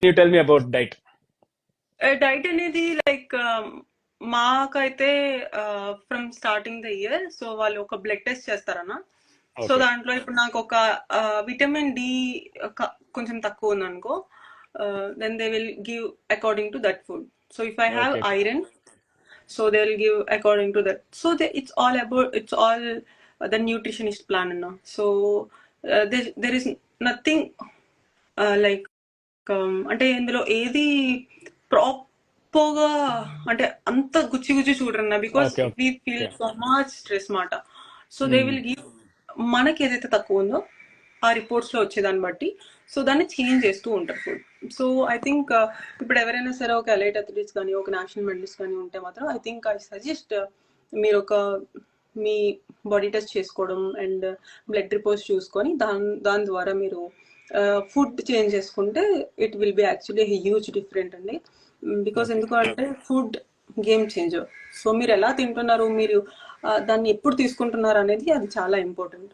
You tell me about diet. Diet అనేది like మాకైతే from starting the year so వాళ్ళు ఒక బ్లడ్ టెస్ట్ చేస్తారన్న. సో ఓకే దాంట్లో ఇప్పుడు నాకు ఒక విటమిన్ డి కొంచెం తక్కువ ఉంది అనుకో, then they will give according to that food. So if I have okay iron, so they'll give according to that. So it's all the nutritionist plan now. So there is nothing like అంటే ఇందులో ఏది ప్రాపర్గా అంటే అంత గుచ్చి గుచ్చి చూడరన్నా, because okay we feel okay. So much stress మాట. సో దే విల్ గివ్ మనకి ఏదైతే తక్కువ ఉందో ఆ రిపోర్ట్స్ లో వచ్చేదాన్ని బట్టి సో దాన్ని చేంజ్ చేస్తూ ఉంటారు ఫుడ్. సో ఐ థింక్ ఇప్పుడు ఎవరైనా సరే ఒక ఎలైట్ అథ్లీట్స్ కానీ ఒక నేషనల్ మెడలిస్ట్ కానీ ఉంటే మాత్రం ఐ థింక్ ఐ సజెస్ట్ మీరు మీ బాడీ టెస్ట్ చేసుకోవడం అండ్ బ్లడ్ రిపోర్ట్స్ చూసుకొని దాని ద్వారా మీరు ఫుడ్ చేంజ్ చేసుకుంటే it will be actually huge different అండి. బికాస్ ఓకే ఎందుకంటే ఫుడ్ గేమ్ చేంజర్. సో మీరు ఎలా తింటున్నారు, మీరు దాన్ని ఎప్పుడు తీసుకుంటున్నారు అనేది అది చాలా ఇంపార్టెంట్.